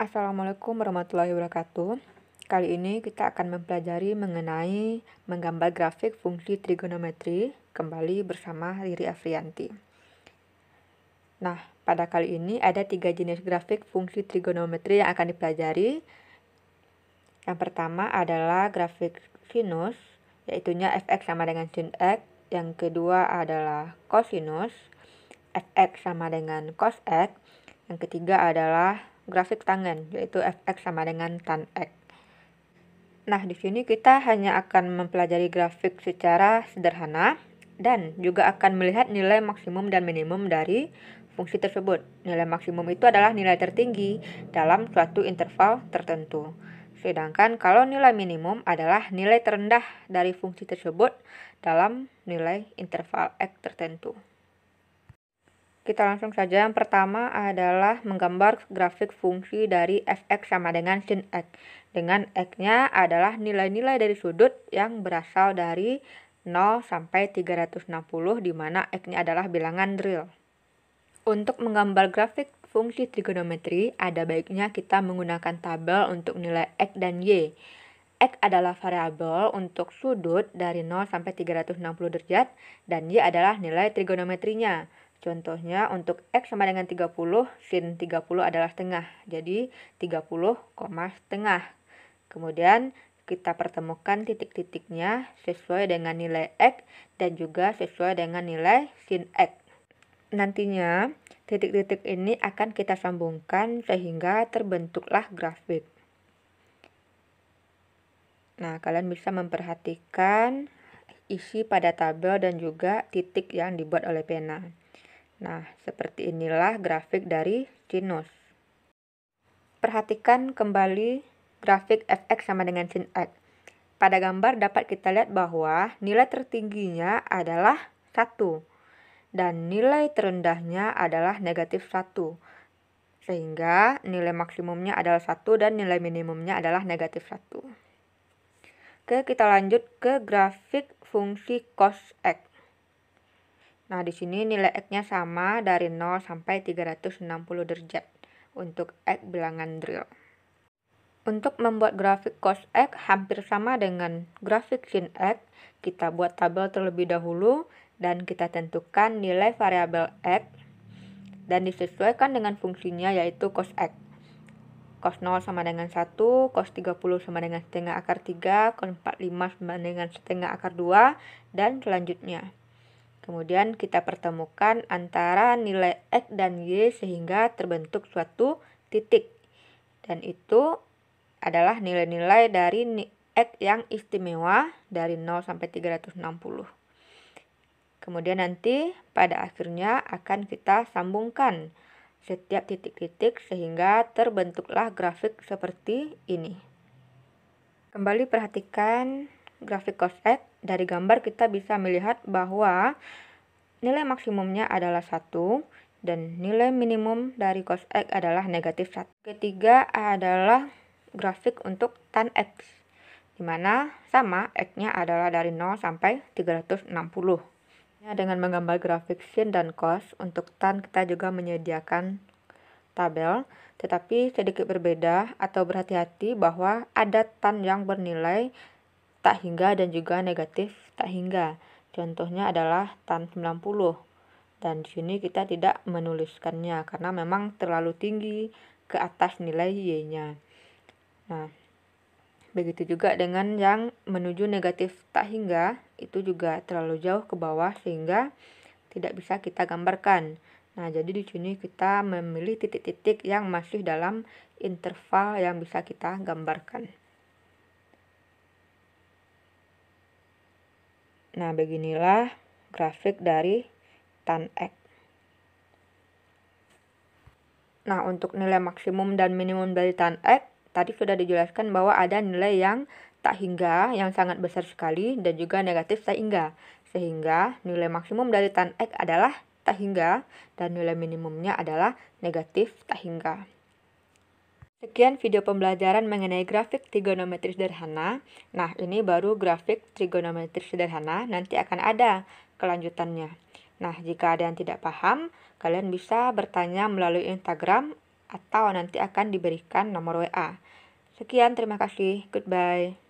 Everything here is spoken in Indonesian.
Assalamualaikum warahmatullahi wabarakatuh. Kali ini kita akan mempelajari mengenai menggambar grafik fungsi trigonometri kembali bersama Riri Afrianti. Nah, pada kali ini ada 3 jenis grafik fungsi trigonometri yang akan dipelajari. Yang pertama adalah grafik sinus, yaitunya fx sama dengan sin x. Yang kedua adalah kosinus, fx sama dengan cos x. Yang ketiga adalah grafik tangen, yaitu fx sama dengan tan x. Nah, di sini kita hanya akan mempelajari grafik secara sederhana dan juga akan melihat nilai maksimum dan minimum dari fungsi tersebut. Nilai maksimum itu adalah nilai tertinggi dalam suatu interval tertentu. Sedangkan kalau nilai minimum adalah nilai terendah dari fungsi tersebut dalam nilai interval x tertentu. Kita langsung saja. Yang pertama adalah menggambar grafik fungsi dari fx sama dengan sin x. Dengan x-nya adalah nilai-nilai dari sudut yang berasal dari 0 sampai 360, di mana x-nya adalah bilangan real. Untuk menggambar grafik fungsi trigonometri, ada baiknya kita menggunakan tabel untuk nilai x dan y. X adalah variabel untuk sudut dari 0 sampai 360 derajat dan y adalah nilai trigonometrinya. Contohnya untuk x sama dengan 30, sin 30 adalah setengah. Jadi 30, setengah. Kemudian kita pertemukan titik-titiknya sesuai dengan nilai x dan juga sesuai dengan nilai sin x. Nantinya titik-titik ini akan kita sambungkan sehingga terbentuklah grafik. Nah, kalian bisa memperhatikan isi pada tabel dan juga titik yang dibuat oleh pena. Nah, seperti inilah grafik dari sinus. Perhatikan kembali grafik fx sama dengan sin x. Pada gambar dapat kita lihat bahwa nilai tertingginya adalah 1 dan nilai terendahnya adalah negatif 1. Sehingga nilai maksimumnya adalah 1 dan nilai minimumnya adalah negatif 1. Oke, kita lanjut ke grafik fungsi cos x. Nah, di sini nilai x-nya sama dari 0 sampai 360 derajat untuk x bilangan real. Untuk membuat grafik cos x hampir sama dengan grafik sin x, kita buat tabel terlebih dahulu dan kita tentukan nilai variabel x dan disesuaikan dengan fungsinya yaitu cos x. Cos 0 sama dengan 1, cos 30 sama dengan setengah akar 3, cos 45 sama dengan setengah akar 2, dan selanjutnya. Kemudian kita pertemukan antara nilai x dan y sehingga terbentuk suatu titik. Dan itu adalah nilai-nilai dari x yang istimewa dari 0 sampai 360. Kemudian nanti pada akhirnya akan kita sambungkan setiap titik-titik sehingga terbentuklah grafik seperti ini. Kembali perhatikan grafik cos x. Dari gambar kita bisa melihat bahwa nilai maksimumnya adalah 1 dan nilai minimum dari cos x adalah negatif 1. Ketiga adalah grafik untuk tan x, di mana sama x-nya adalah dari 0 sampai 360. Dengan menggambar grafik sin dan cos, untuk tan kita juga menyediakan tabel, tetapi sedikit berbeda atau berhati-hati bahwa ada tan yang bernilai tak hingga dan juga negatif tak hingga. Contohnya adalah tan 90. Dan di sini kita tidak menuliskannya karena memang terlalu tinggi ke atas nilai y-nya. Nah, begitu juga dengan yang menuju negatif tak hingga, itu juga terlalu jauh ke bawah sehingga tidak bisa kita gambarkan. Nah, jadi di sini kita memilih titik-titik yang masih dalam interval yang bisa kita gambarkan. Nah, beginilah grafik dari tan x. Nah, untuk nilai maksimum dan minimum dari tan x, tadi sudah dijelaskan bahwa ada nilai yang tak hingga yang sangat besar sekali dan juga negatif tak hingga. Sehingga nilai maksimum dari tan x adalah tak hingga dan nilai minimumnya adalah negatif tak hingga. Sekian video pembelajaran mengenai grafik trigonometri sederhana. Nah, ini baru grafik trigonometri sederhana, nanti akan ada kelanjutannya. Nah, jika ada yang tidak paham, kalian bisa bertanya melalui Instagram atau nanti akan diberikan nomor WA. Sekian, terima kasih. Goodbye.